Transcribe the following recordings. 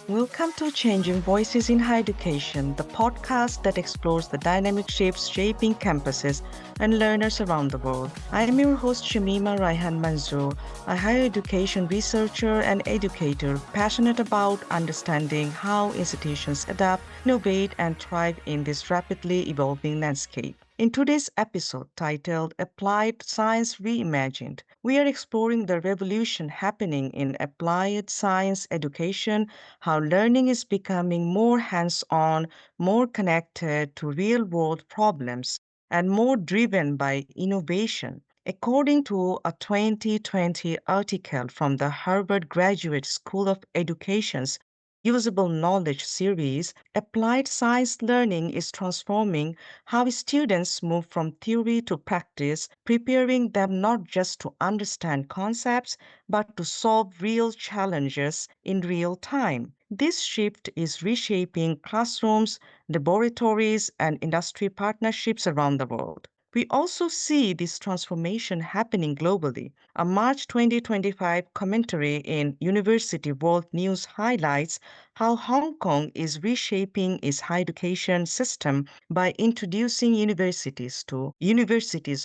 Welcome to Changing Voices in Higher Education, the podcast that explores the dynamic shifts shaping campuses and learners around the world. I am your host, Shamima Raihan Manzoor, a higher education researcher and educator passionate about understanding how institutions adapt, innovate, and thrive in this rapidly evolving landscape. In today's episode titled Applied Science Reimagined, we are exploring the revolution happening in applied science education, how learning is becoming more hands on, more connected to real world problems, and more driven by innovation. According to a 2020 article from the Harvard Graduate School of Education's Usable Knowledge series, applied science learning is transforming how students move from theory to practice, preparing them not just to understand concepts, but to solve real challenges in real time. This shift is reshaping classrooms, laboratories, and industry partnerships around the world. We also see this transformation happening globally. A March 2025 commentary in University World News highlights how Hong Kong is reshaping its higher education system by introducing universities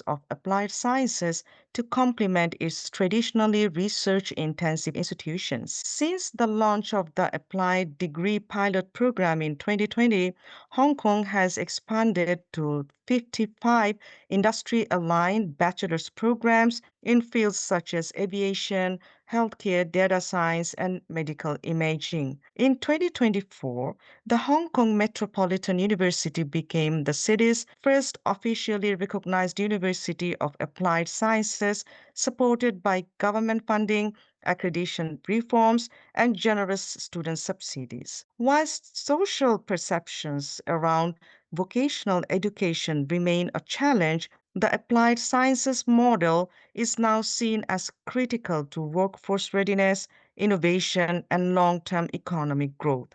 of applied sciences to complement its traditionally research intensive institutions. Since the launch of the Applied Degree Pilot Program in 2020, Hong Kong has expanded to 55 industry aligned bachelor's programs in fields such as aviation, healthcare, data science, and medical imaging. In 2024, the Hong Kong Metropolitan University became the city's first officially recognized University of Applied Sciences, supported by government funding, accreditation reforms, and generous student subsidies. Whilst social perceptions around vocational education remain a challenge, the applied sciences model is now seen as critical to workforce readiness, innovation, and long term economic growth.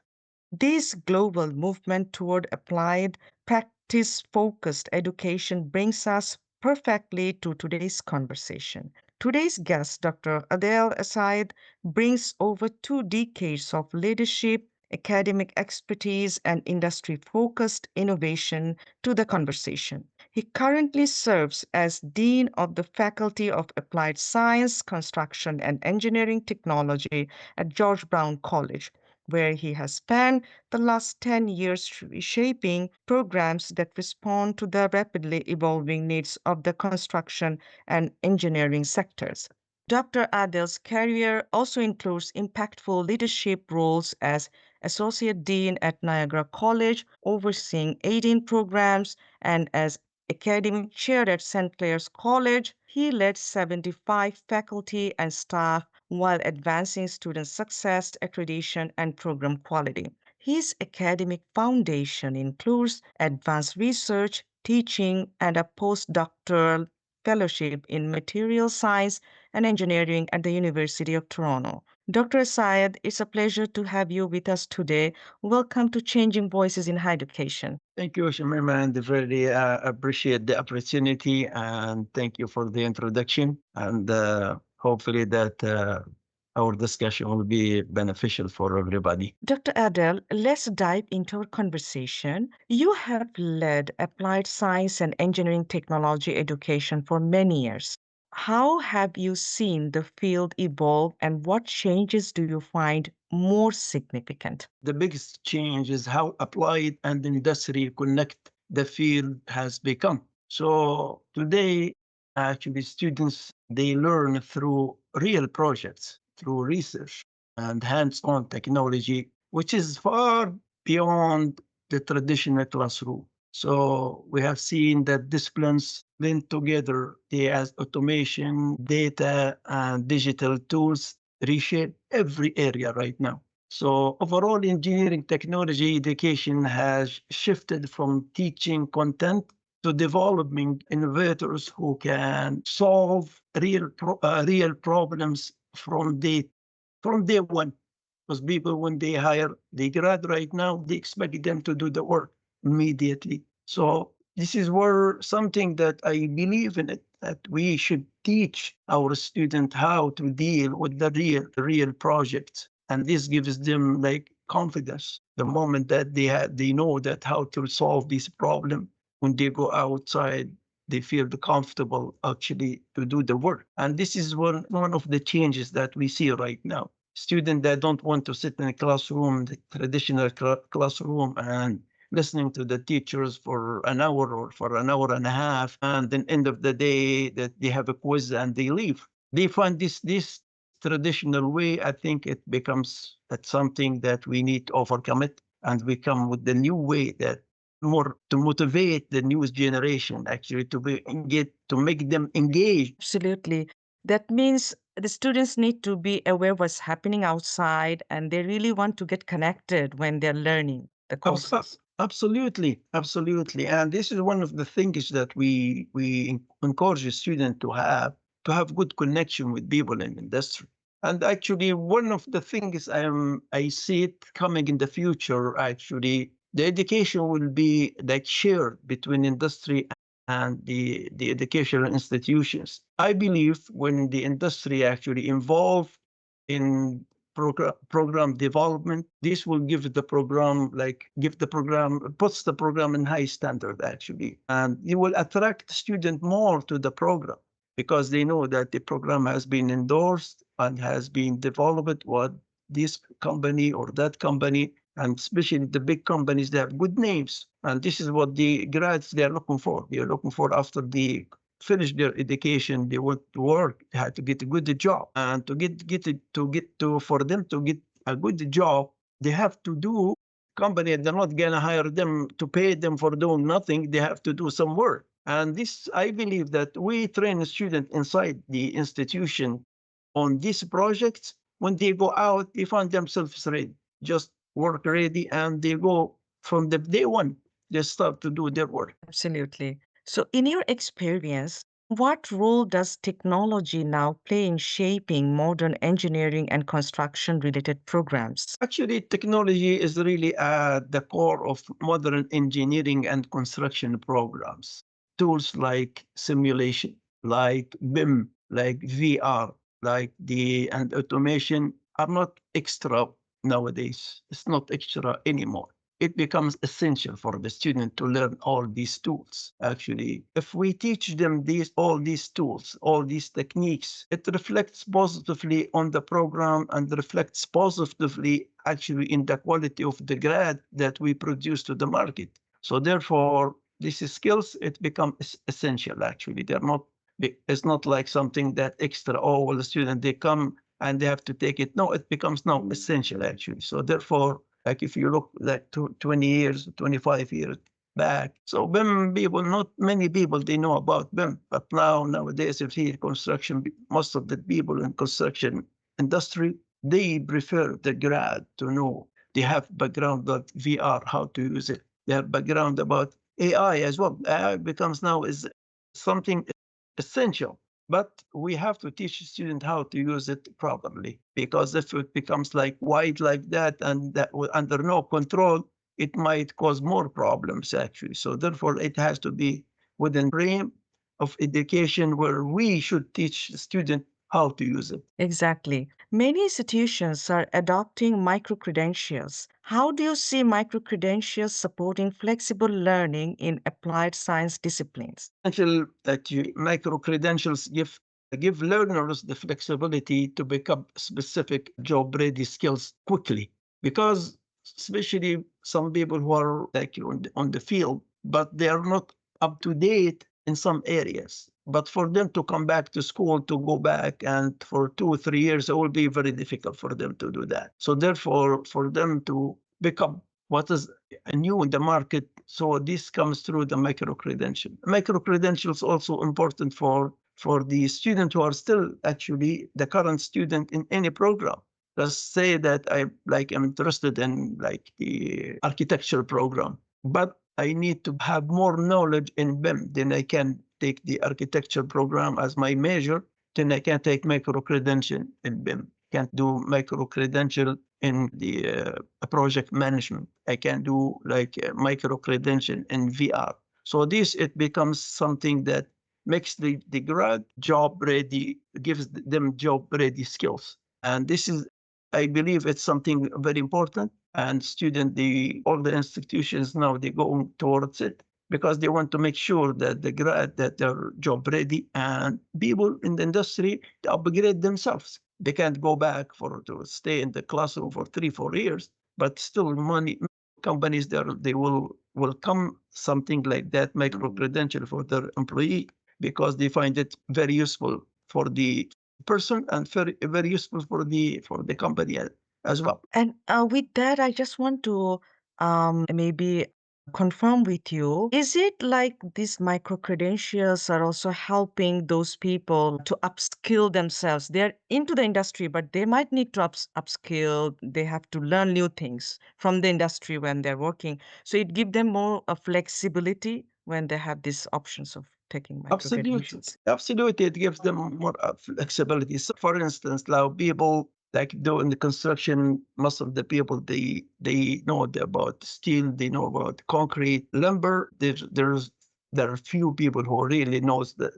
This global movement toward applied, practice focused education brings us perfectly to today's conversation. Today's guest, Dr. Adel Esayed, brings over 2 decades of leadership, academic expertise, and industry focused innovation to the conversation. He currently serves as Dean of the Faculty of Applied Science, Construction, and Engineering Technology at George Brown College, where he has spent the last 10 years reshaping programs that respond to the rapidly evolving needs of the construction and engineering sectors. Dr. Adel's career also includes impactful leadership roles as Associate Dean at Niagara College, overseeing 18 programs, and as Academic Chair at St. Clair's College. He led 75 faculty and staff while advancing student success, accreditation, and program quality. His academic foundation includes advanced research, teaching, and a postdoctoral fellowship in material science and engineering at the University of Toronto. Dr. Syed, it's a pleasure to have you with us today. Welcome to Changing Voices in Higher Education. Thank you, Shamima, and very appreciate the opportunity, and thank you for the introduction. And hopefully that our discussion will be beneficial for everybody. Dr. Adele, let's dive into our conversation. You have led applied science and engineering technology education for many years. How have you seen the field evolve and what changes do you find more significant? The biggest change is how applied and industry connect the field has become. So today, actually, students they learn through real projects, through research and hands-on technology, which is far beyond the traditional classroom. So we have seen that disciplines blend together as automation, data, and digital tools reshape every area right now. So overall, engineering technology education has shifted from teaching content to developing innovators who can solve real problems from day one. Because people, when they hire, they grad right now, they expect them to do the work immediately. So this is where something that I believe in it, that we should teach our student how to deal with the real projects. And this gives them like confidence. The moment that they know that how to solve this problem, when they go outside, they feel comfortable actually to do the work. And this is one of the changes that we see right now. Students that don't want to sit in a classroom, the traditional classroom, and listening to the teachers for an hour or for an hour and a half, and then end of the day that they have a quiz and they leave. They find this traditional way. I think it becomes that something that we need to overcome it, and we come with the new way that more to motivate the newest generation actually to make them engage. Absolutely. That means the students need to be aware what's happening outside and they really want to get connected when they're learning the courses. Absolutely, absolutely, and this is one of the things that we encourage a student to have good connection with people in industry. And actually, one of the things I see it coming in the future. Actually, the education will be like shared between industry and the educational institutions. I believe when the industry actually involved in program development, this will give the program puts the program in high standard actually, and it will attract student more to the program because they know that the program has been endorsed and has been developed what this company or that company, and especially the big companies, they have good names, and this is what the grads they are looking for. They are looking for after they finish their education, they want to work, they have to get a good job. And to for them to get a good job, they have to do company, they're not gonna hire them to pay them for doing nothing. They have to do some work. And this I believe that we train a student inside the institution on these projects. When they go out, they find themselves ready, just work ready, and they go from the day one, they start to do their work. Absolutely. So, in your experience, what role does technology now play in shaping modern engineering and construction related programs? Actually, technology is really at the core of modern engineering and construction programs. Tools like simulation, like BIM, like VR, like the and automation are not extra nowadays. It's not extra anymore. It becomes essential for the student to learn all these tools. Actually, if we teach them all these tools, all these techniques, it reflects positively on the program and reflects positively actually in the quality of the grad that we produce to the market. So therefore, these skills it becomes essential. Actually, they're not. It's not like something that extra. Oh, well, the student they come and they have to take it. No, it becomes now essential actually. So therefore, like if you look like 20 years, 25 years back. So BIM people, not many people they know about BIM, but nowadays if you see construction, most of the people in construction industry, they prefer the grad to know. They have background about VR, how to use it. They have background about AI as well. AI becomes now is something essential. But we have to teach students how to use it properly, because if it becomes like wide like that and that under no control, it might cause more problems actually. So therefore, it has to be within frame of education where we should teach the student how to use it. Exactly. Many institutions are adopting micro credentials. How do you see micro credentials supporting flexible learning in applied science disciplines? Essential that you micro credentials give learners the flexibility to pick up specific job ready skills quickly, because especially some people who are like on the field but they are not up to date in some areas, but for them to come back to school to go back and for 2 or 3 years it will be very difficult for them to do that. So therefore for them to pick up what is new in the market. So this comes through the micro credential. Micro credentials also important for the student who are still actually the current student in any program. Let's say that I'm interested in like the architecture program, but I need to have more knowledge in BIM. Then I can take the architecture program as my major. Then I can take micro credential in BIM. Can do micro credential in the project management. I can do like micro credential in VR. So this it becomes something that makes the grad job ready, gives them job ready skills. And this is I believe it's something very important. And all the institutions now, they go towards it because they want to make sure that the grad that they're job ready, and people in the industry to upgrade themselves. They can't go back for to stay in the classroom for 3 4 years, but still money companies there, they will come something like that micro credential for their employee because they find it very useful for the person and very useful for the company as well. And with that, I just want to maybe confirm with you, is it like these micro credentials are also helping those people to upskill themselves? They're into the industry, but they might need to upskill. They have to learn new things from the industry when they're working. So it gives them more flexibility when they have these options of taking micro Absolutely. credentials. Absolutely. It gives them more flexibility. So for instance, now people like doing the construction, most of the people, they know about steel, they know about concrete, lumber. There are few people who really knows the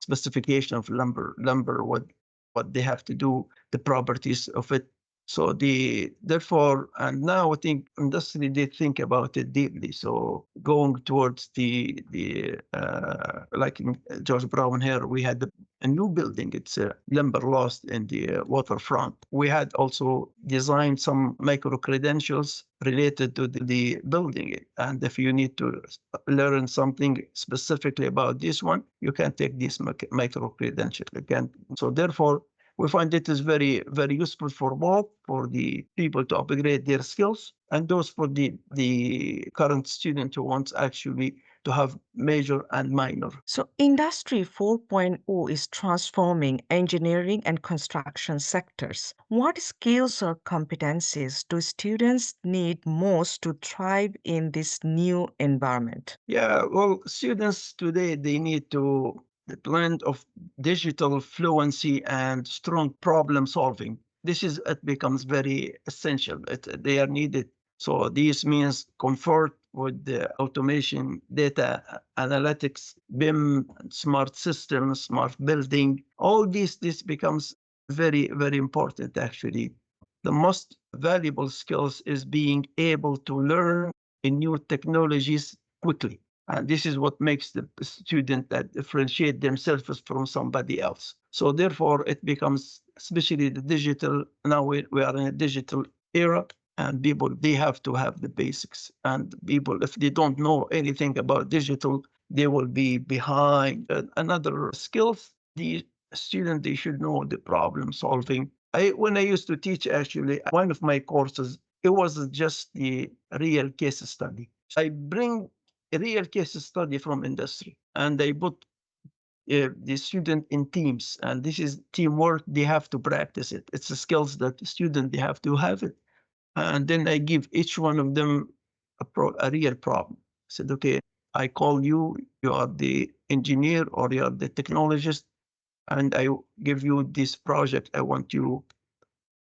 specification of lumber, what they have to do, the properties of it. So therefore, and now I think industry they think about it deeply. So going towards like in George Brown here, we had a new building. It's a lumber lost in the waterfront. We had also designed some micro credentials related to the building. And if you need to learn something specifically about this one, you can take this micro credential again. So therefore, we find it is very, very useful for both for the people to upgrade their skills and those for the current student who wants actually to have major and minor. So, Industry 4.0 is transforming engineering and construction sectors. What skills or competencies do students need most to thrive in this new environment? Yeah, well, students today, they need to the blend of digital fluency and strong problem solving. It becomes very essential. They are needed. So this means comfort with the automation, data analytics, BIM, smart systems, smart building. All this becomes very, very important actually. The most valuable skills is being able to learn in new technologies quickly. And this is what makes the student that differentiate themselves from somebody else. So therefore, it becomes, especially the digital, now we are in a digital era, and people, they have to have the basics. And people, if they don't know anything about digital, they will be behind. Another skills, the student, they should know the problem solving. When I used to teach, actually, one of my courses, it was just the real case study. I bring a real case study from industry, and I put the student in teams, and this is teamwork. They have to practice it. It's a skills that the student they have to have it, and then I give each one of them a real problem. I said, okay, I call you. You are the engineer or you are the technologist, and I give you this project. I want you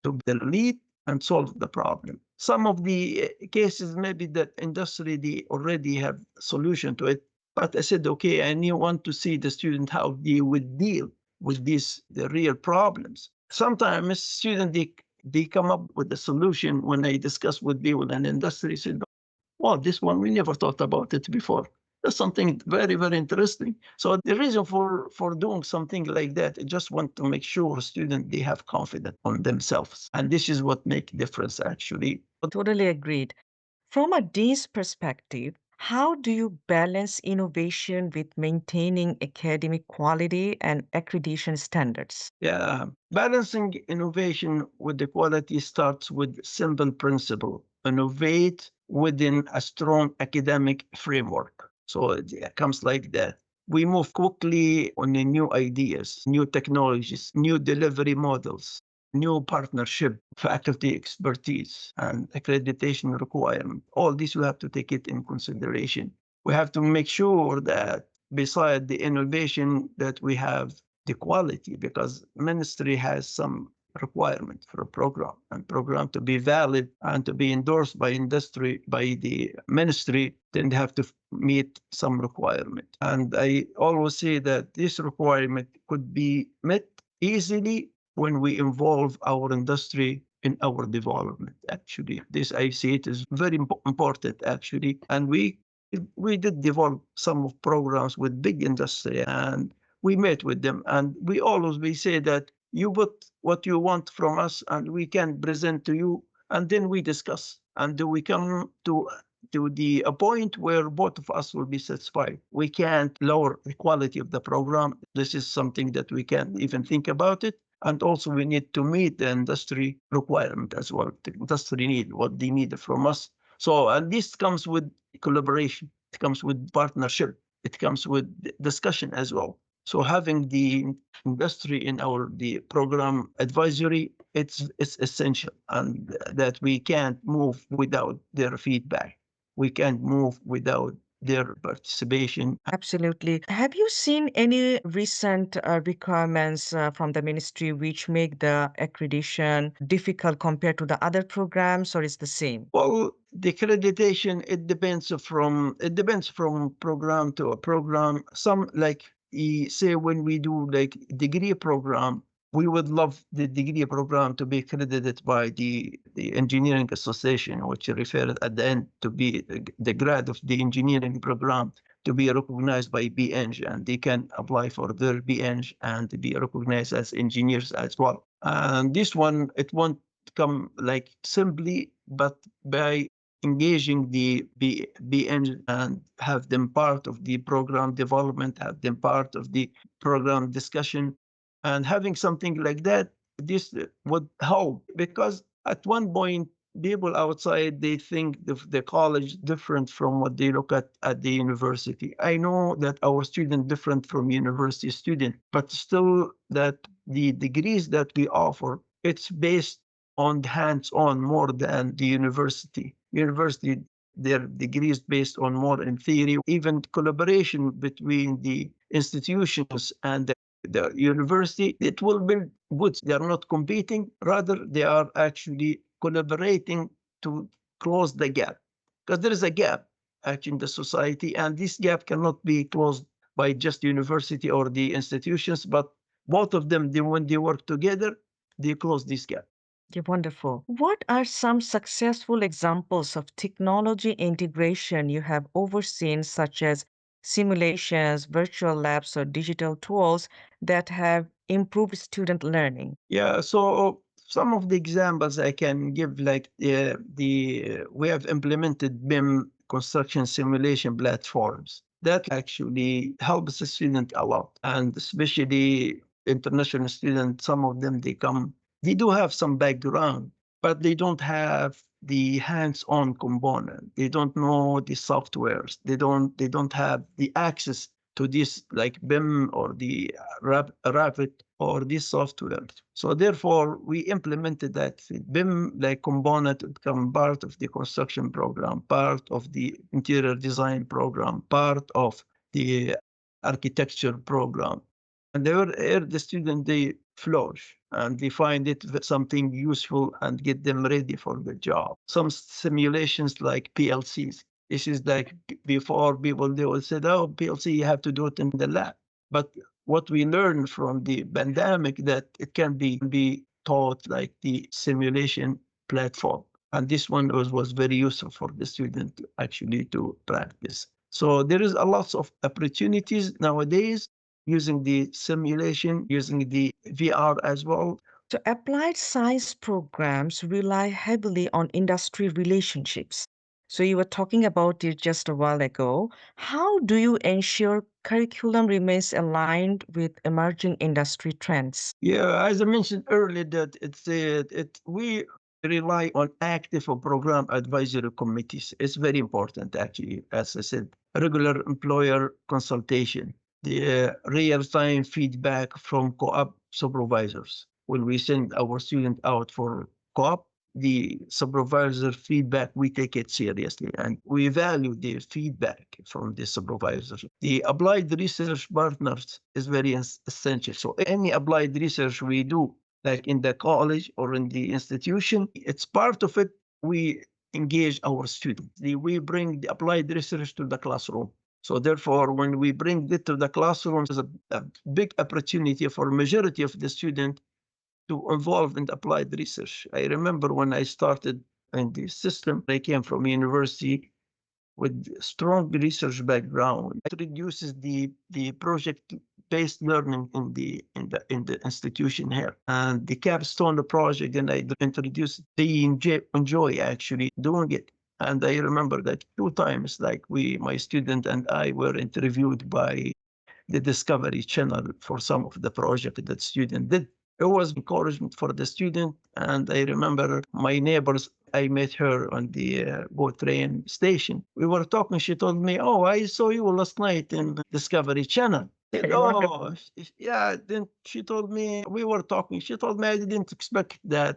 to be the lead and solve the problem. Some of the cases, maybe that industry, they already have solution to it. But I said, okay, I want to see the student how they would deal with the real problems. Sometimes students, they come up with a solution when I discuss with people in industry, said, well, this one, we never thought about it before. That's something very, very interesting. So the reason for doing something like that, I just want to make sure students, they have confidence on themselves. And this is what make difference actually. Totally agreed. From a dean's perspective, how do you balance innovation with maintaining academic quality and accreditation standards? Yeah, balancing innovation with the quality starts with simple principle. Innovate within a strong academic framework. So it comes like that. We move quickly on the new ideas, new technologies, new delivery models, new partnership, faculty expertise, and accreditation requirement. All this we have to take it in consideration. We have to make sure that beside the innovation that we have the quality, because ministry has some requirement for a program, and program to be valid and to be endorsed by industry, by the ministry, then they have to meet some requirement. And I always say that this requirement could be met easily when we involve our industry in our development. Actually, this I see it is very important actually, and we did develop some of programs with big industry, and we met with them, and we say that you put what you want from us, and we can present to you, and then we discuss, and we come to the a point where both of us will be satisfied. We can't lower the quality of the program. This is something that we can't even think about it. And also we need to meet the industry requirement as well. The industry need what they need from us. So, and this comes with collaboration. It comes with partnership. It comes with discussion as well. So having the industry in our the program advisory, it's essential, and that we can't move without their feedback. We can't move without their participation. Absolutely. Have you seen any recent requirements from the ministry which make the accreditation difficult compared to the other programs, or is the same? Well, the accreditation it depends from program to a program. Some like say when we do like degree program, we would love the degree program to be accredited by the engineering association, which referred at the end to be the grad of the engineering program to be recognized by BEng, and they can apply for their BEng and be recognized as engineers as well. And this one, it won't come like simply, but by engaging the BN and have them part of the program development, have them part of the program discussion, and having something like that, this would help because at one point, people outside they think the college different from what they look at the university. I know that our student different from university student, but still that the degrees that we offer, it's based on hands-on more than the university. University, their degrees based on more in theory, even collaboration between the institutions and the university, it will build goods. They are not competing, rather they are actually collaborating to close the gap. Because there is a gap actually in the society, and this gap cannot be closed by just university or the institutions, but both of them, when they work together, they close this gap. Yeah, wonderful. What are some successful examples of technology integration you have overseen, such as simulations, virtual labs, or digital tools that have improved student learning? Yeah, so some of the examples I can give, like the we have implemented BIM construction simulation platforms that actually helps the student a lot, and especially international students. Some of them they do have some background, but they don't have the hands-on component. They don't know the softwares. They don't have the access to this like BIM or the Revit or this software. So therefore, we implemented that BIM like component to become part of the construction program, part of the interior design program, part of the architecture program. And the student, they flourish and they find it something useful and get them ready for the job. Some simulations like PLCs. This is like before people they will say, oh, PLC, you have to do it in the lab. But what we learned from the pandemic that it can be taught like the simulation platform. And this one was very useful for the student to actually to practice. So there is a lot of opportunities nowadays using the simulation, using the VR as well. So, applied science programs rely heavily on industry relationships. So, you were talking about it just a while ago. How do you ensure curriculum remains aligned with emerging industry trends? Yeah, as I mentioned earlier, that we rely on active or program advisory committees. It's very important, actually. As I said, regular employer consultation, the real-time feedback from co-op supervisors. When we send our student out for co-op, the supervisor feedback, we take it seriously and we value the feedback from the supervisors. The applied research partners is very essential. So any applied research we do, like in the college or in the institution, it's part of it. We engage our students. We bring the applied research to the classroom. So therefore, when we bring it to the classroom, there's a big opportunity for majority of the student to involve in applied research. I remember when I started in the system, I came from university with strong research background. It reduces the project based learning in the institution here. And the capstone project, and I introduced they enjoy actually doing it. And I remember that two times, like my student and I were interviewed by the Discovery Channel for some of the project that student did. It was encouragement for the student. And I remember my neighbors, I met her on the boat train station. We were talking. She told me, "Oh, I saw you last night in Discovery Channel." I said, Okay, "Oh, wonderful. yeah." Then she told me, we were talking. She told me, "I didn't expect that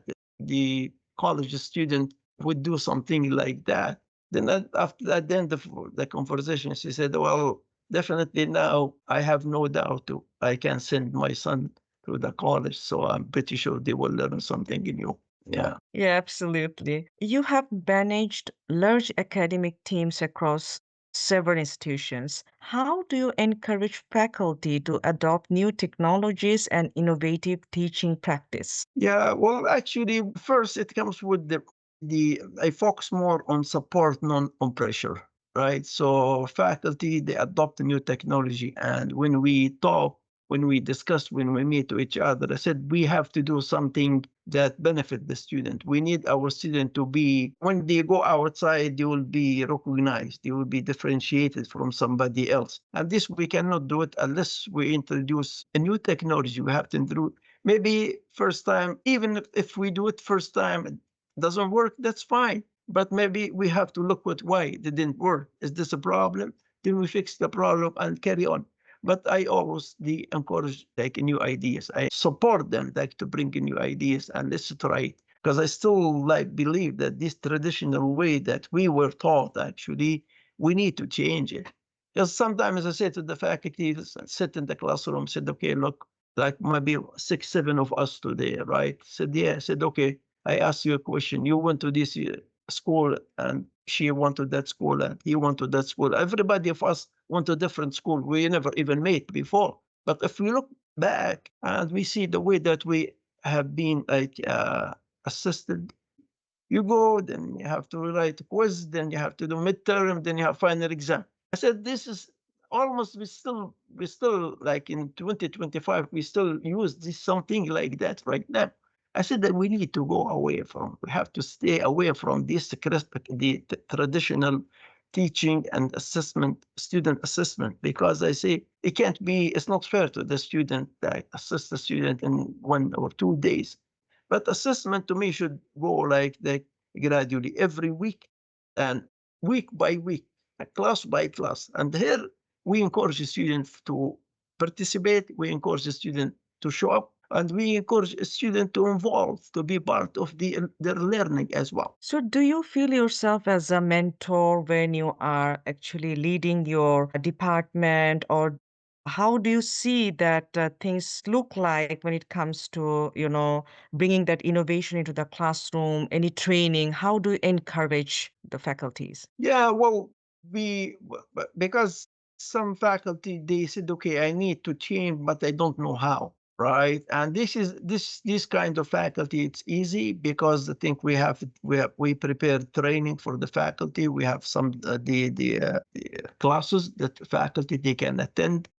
the college student would do something like that." Then after at the end of the conversation, she said, "Well, definitely now I have no doubt I can send my son to the college, so I'm pretty sure they will learn something new." Yeah. Yeah, absolutely. You have managed large academic teams across several institutions. How do you encourage faculty to adopt new technologies and innovative teaching practice? Yeah, well, actually, first it comes with the I focus more on support, not on pressure, right? So faculty they adopt new technology, and when we talk, when we discuss, when we meet to each other, I said we have to do something that benefit the student. We need our student to be when they go outside, they will be recognized, they will be differentiated from somebody else, and this we cannot do it unless we introduce a new technology. We have to introduce maybe first time, even if we do it first time, it doesn't work, that's fine. But maybe we have to look at why it didn't work. Is this a problem? Then we fix the problem and carry on. But I always encourage like new ideas. I support them like to bring in new ideas and let's try it. Because I still like believe that this traditional way that we were taught actually we need to change it. Because sometimes I say to the faculty, sit in the classroom, said, okay, look, like maybe 6, 7 of us today, right? Said, yeah. I said, okay, I asked you a question. You went to this school and she went to that school and he went to that school. Everybody of us went to different school. We never even met before. But if we look back and we see the way that we have been like assisted, you go, then you have to write a quiz, then you have to do midterm, then you have final exam. I said, this is almost we still like in 2025, we still use this something like that right now. I said that we need to go away from, we have to stay away from this traditional teaching and assessment, student assessment, because I say it can't be, it's not fair to the student that assess the student in 1 or 2 days. But assessment to me should go like gradually every week and week by week, class by class. And here we encourage the students to participate, we encourage the student to show up, and we encourage a student to involve, to be part of their learning as well. So, do you feel yourself as a mentor when you are actually leading your department, or how do you see that things look like when it comes to, bringing that innovation into the classroom, any training? How do you encourage the faculties? Yeah, well, because some faculty they said, okay, I need to change, but I don't know how, right? And this kind of faculty, it's easy because I think we prepare training for the faculty. We have some the classes that faculty they can attend.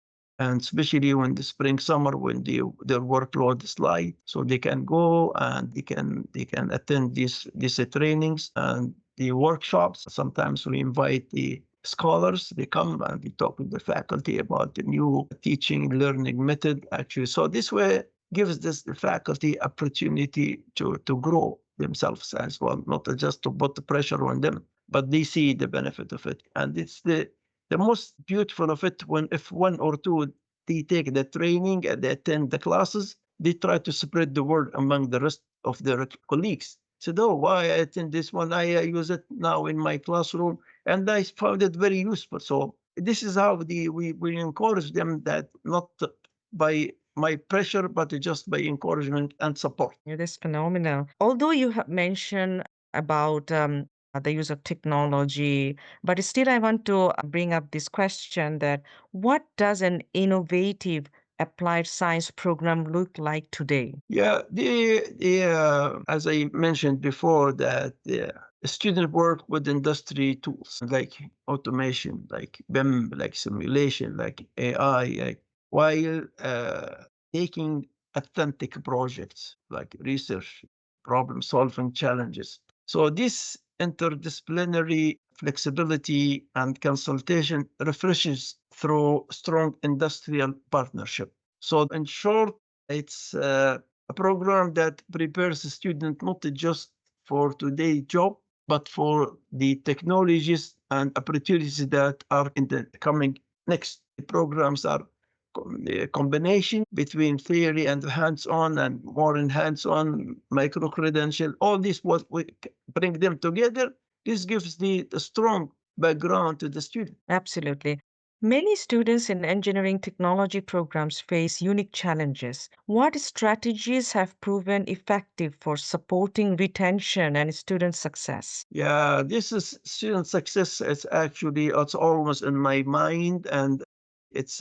And especially when the spring summer when their workload is light, so they can go and they can attend these trainings and the workshops. Sometimes we invite the scholars, they come and we talk with the faculty about the new teaching learning method actually. So this way gives this the faculty opportunity to grow themselves as well, not just to put the pressure on them, but they see the benefit of it. And it's the most beautiful of it when if one or two they take the training and they attend the classes, they try to spread the word among the rest of their colleagues. Said, "Oh, why I attend this one? I use it now in my classroom, and I found it very useful." So this is how we encourage them that not by my pressure, but just by encouragement and support. Yeah, that's phenomenal. Although you have mentioned about the use of technology, but still I want to bring up this question that what does an innovative applied science program look like today? Yeah, as I mentioned before, that students work with industry tools like automation, like BIM, like simulation, like AI, while taking authentic projects like research, problem solving challenges. So this interdisciplinary flexibility and consultation refreshes through strong industrial partnership. So in short, it's a program that prepares the student not just for today's job, but for the technologies and opportunities that are in the coming next. Programs are a combination between theory and hands-on and more in hands-on micro-credential. All this, what we bring them together, this gives the strong background to the student. Absolutely. Many students in engineering technology programs face unique challenges. What strategies have proven effective for supporting retention and student success? Yeah, this is student success. It's almost in my mind, and it's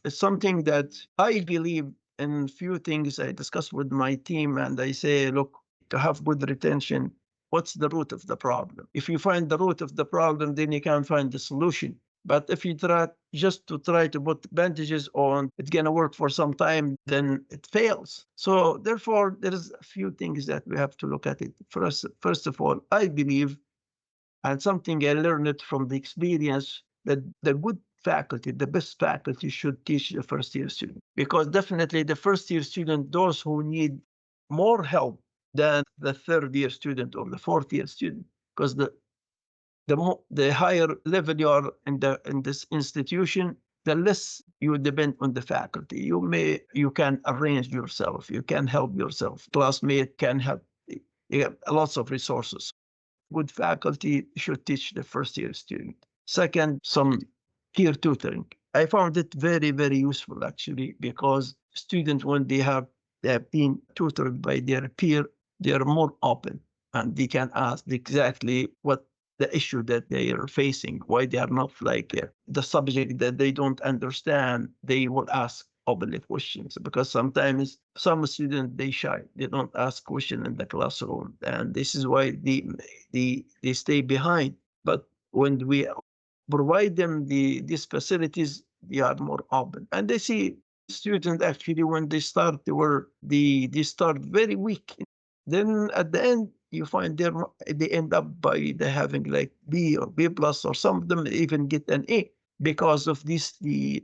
it's something that I believe in. Few things I discuss with my team, and I say, look, to have good retention, what's the root of the problem? If you find the root of the problem, then you can find the solution. But if you try to put bandages on, it's gonna work for some time, then it fails. So therefore, there is a few things that we have to look at it. First of all, I believe, and something I learned it from the experience, that the good faculty, the best faculty, should teach the first year student, because definitely the first year student, those who need more help than the third year student or the fourth year student, because the higher level you are in this institution, the less you depend on the faculty. You can arrange yourself, you can help yourself. Classmate can help. You have lots of resources. Good faculty should teach the first year student. Second, some peer tutoring. I found it very, very useful actually, because students, when they have been tutored by their peer, they are more open and they can ask exactly what the issue that they are facing, why they are not like the subject that they don't understand. They will ask openly questions, because sometimes some students, they shy, they don't ask questions in the classroom, and this is why they stay behind. But when we provide them these facilities, they are more open, and they see students actually, when they start, they start very weak. Then at the end, you find they end up by they having like B or B plus, or some of them even get an A, because of this the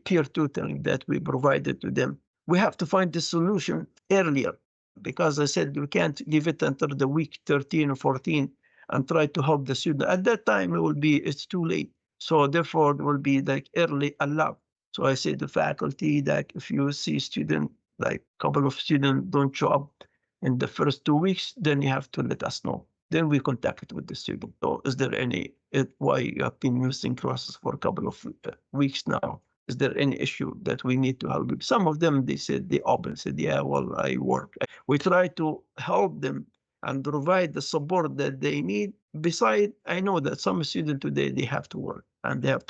peer tutoring that we provided to them. We have to find the solution earlier, because I said we can't leave it until the week 13 or 14 and try to help the student. At that time, it's too late. So therefore, it will be like early allowed. So I say to faculty that if you see student, like a couple of students don't show up in the first 2 weeks, then you have to let us know. Then we contact with the student. So is there why you have been using crosses for a couple of weeks now? Is there any issue that we need to help with? Some of them, they said, they open, said, yeah, well, I work. We try to help them and provide the support that they need. Besides, I know that some students today, they have to work and they have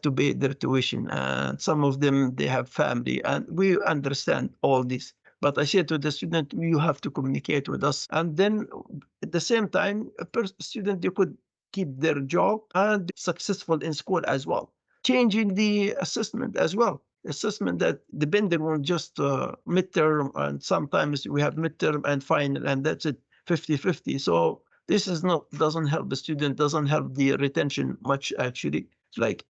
to pay their tuition. And some of them, they have family, and we understand all this. But I say to the student, you have to communicate with us. And then at the same time, student, you could keep their job and successful in school as well. Changing the assessment as well. Assessment that depending on just midterm, and sometimes we have midterm and final, and that's it, 50-50. So this is not doesn't help the student, doesn't help the retention much actually. Like,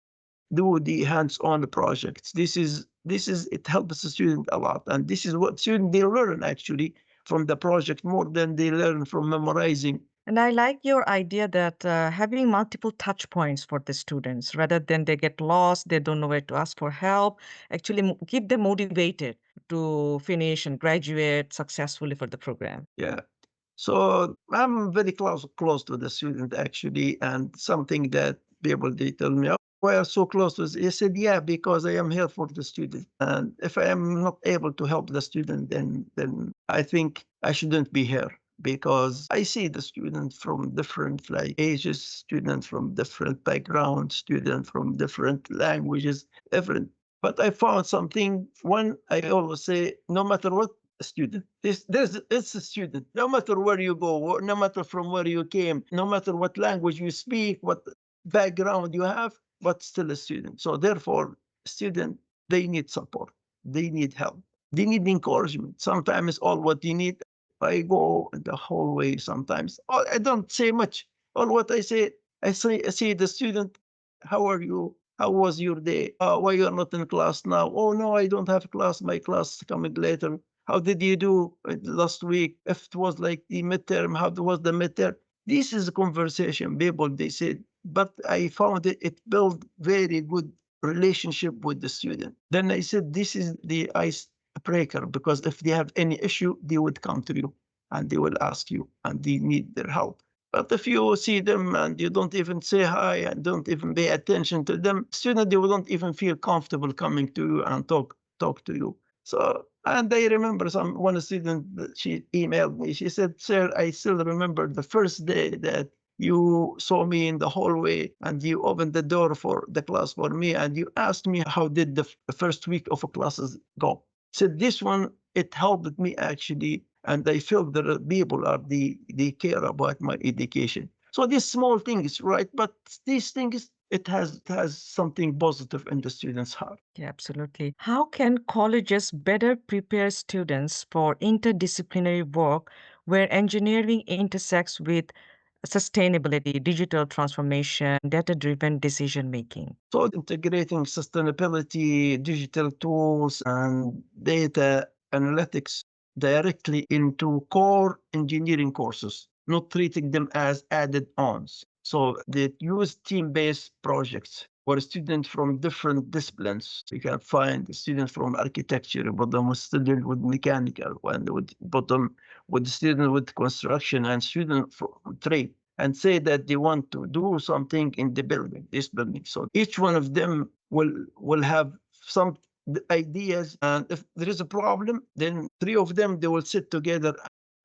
do the hands-on projects. This is it helps the student a lot, and this is what students they learn actually from the project more than they learn from memorizing. And I like your idea that having multiple touch points for the students rather than they get lost, they don't know where to ask for help, actually keep them motivated to finish and graduate successfully for the program. Yeah. So I'm very close to the student actually, and something that people they tell me, oh, why are so close to this? I said, yeah, because I am here for the student, and if I am not able to help the student, then I think I shouldn't be here, because I see the students from different like ages, students from different backgrounds, students from different languages, different. But I found something. One, I always say, no matter what student, it's a student. No matter where you go, no matter from where you came, no matter what language you speak, what background you have, but still a student. So therefore, student, they need support, they need help, they need encouragement. Sometimes all what you need. I go in the hallway sometimes. I don't say much. All what I say the student, how are you? How was your day? Why you're not in class now? Oh no, I don't have class. My class is coming later. How did you do last week? If it was like the midterm, how was the midterm? This is a conversation. People they said, but I found it built very good relationship with the student. Then I said, this is the icebreaker because if they have any issue, they would come to you and they will ask you and they need their help. But if you see them and you don't even say hi and don't even pay attention to them, students they won't even feel comfortable coming to you and talk to you. So and I remember one student she emailed me. She said, "Sir, I still remember the first day that you saw me in the hallway and you opened the door for the class for me and you asked me how did the first week of classes go." Said this one it helped me actually and I feel that people are they care about my education. So these small things, right? But these things it has something positive in the student's heart. Yeah, absolutely. How can colleges better prepare students for interdisciplinary work where engineering intersects with sustainability, digital transformation, data-driven decision making? So integrating sustainability, digital tools, and data analytics directly into core engineering courses, not treating them as added ons. So they use team-based projects where students from different disciplines. You can find a student from architecture, but them a student with mechanical, and with but them with student with construction and student from trade and say that they want to do something in the building, this building. So each one of them will have some ideas, and if there is a problem, then three of them they will sit together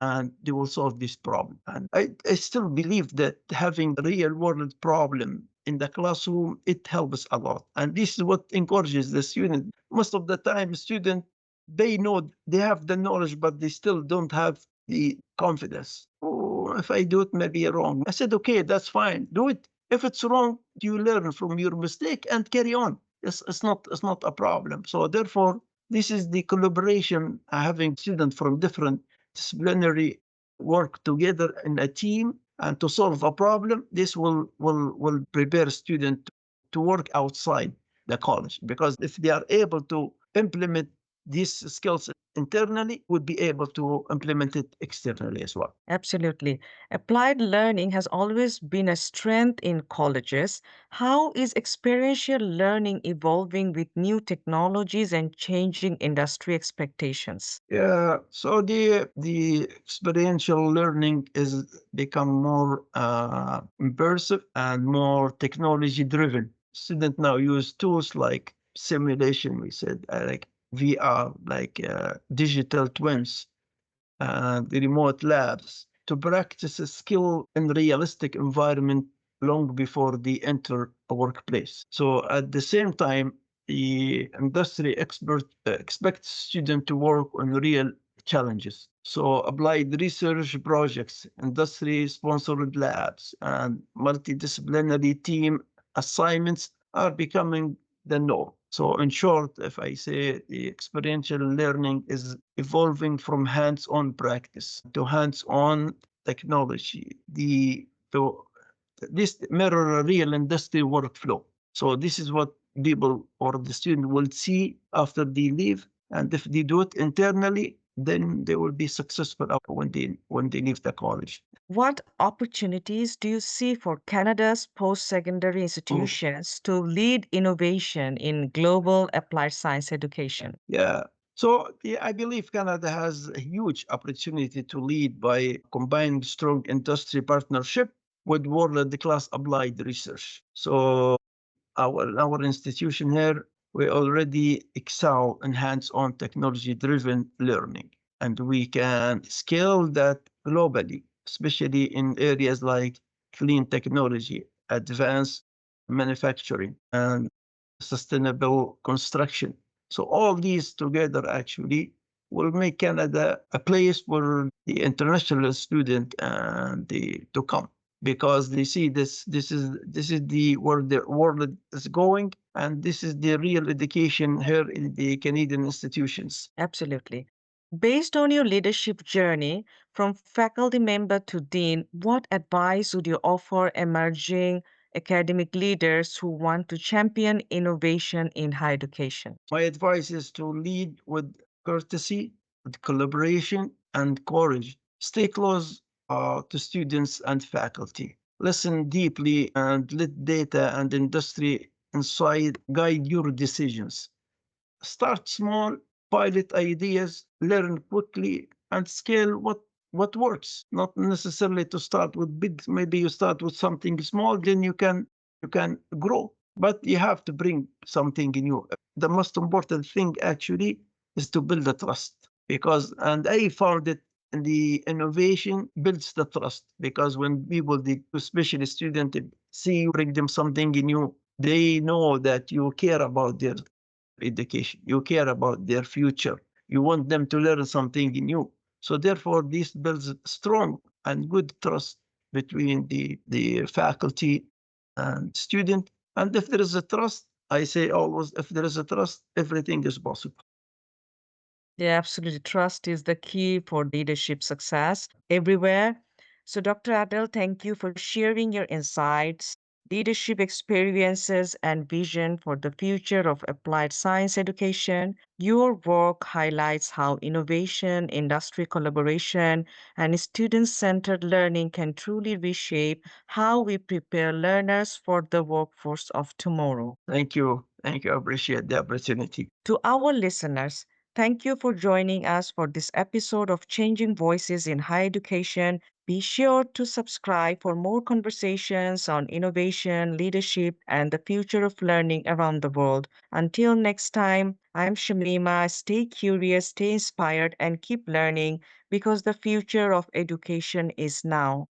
and they will solve this problem. And I still believe that having a real world problem in the classroom it helps a lot, and this is what encourages the student. Most of the time, student they know they have the knowledge, but they still don't have the confidence. Oh, if I do it, maybe wrong. I said, okay, that's fine. Do it. If it's wrong, you learn from your mistake and carry on. It's not a problem. So therefore, this is the collaboration having students from different disciplinary work together in a team and to solve a problem. This will prepare student to work outside the college because if they are able to implement these skills internally, would be able to implement it externally as well. Absolutely. Applied learning has always been a strength in colleges. How is experiential learning evolving with new technologies and changing industry expectations? Yeah, so the experiential learning is become more immersive and more technology driven. Students now use tools like simulation, we said, like VR, like digital twins, the remote labs to practice a skill in realistic environment long before they enter a workplace. So at the same time, the industry expert expects students to work on real challenges. So applied research projects, industry sponsored labs, and multidisciplinary team assignments are becoming the norm. So, in short, if I say the experiential learning is evolving from hands on practice to hands on technology, to, this mirror a real industry workflow. So, this is what people or the student will see after they leave. And if they do it internally, then they will be successful when they leave the college. What opportunities do you see for Canada's post secondary Mm. institutions to lead innovation in global applied science education? Yeah. So yeah, I believe Canada has a huge opportunity to lead by combining strong industry partnership with world-class applied research. So our institution here, we already excel in hands-on technology-driven learning, and we can scale that globally, especially in areas like clean technology, advanced manufacturing, and sustainable construction. So all these together actually will make Canada a place for the international student and the to come because they see this is the where the world is going and this is the real education here in the Canadian institutions. Absolutely. Based on your leadership journey, from faculty member to dean, what advice would you offer emerging academic leaders who want to champion innovation in higher education? My advice is to lead with courtesy, with collaboration, and courage. Stay close to students and faculty. Listen deeply and let data and industry insight guide your decisions. Start small, pilot ideas, learn quickly, and scale what works. Not necessarily to start with big. Maybe you start with something small, then you can grow. But you have to bring something new. The most important thing actually is to build the trust because, and I found it. The innovation builds the trust because when people, especially students, see you bring them something new, they know that you care about their education. You care about their future. You want them to learn something new. So therefore, this builds strong and good trust between the faculty and student. And if there is a trust, I say always, if there is a trust, everything is possible. Yeah, absolutely. Trust is the key for leadership success everywhere. So, Dr. Adel, thank you for sharing your insights, leadership experiences, and vision for the future of applied science education. Your work highlights how innovation, industry collaboration, and student centered learning can truly reshape how we prepare learners for the workforce of tomorrow. Thank you. Thank you. I appreciate the opportunity. To our listeners, thank you for joining us for this episode of Changing Voices in Higher Education. Be sure to subscribe for more conversations on innovation, leadership, and the future of learning around the world. Until next time, I'm Shamima. Stay curious, stay inspired, and keep learning because the future of education is now.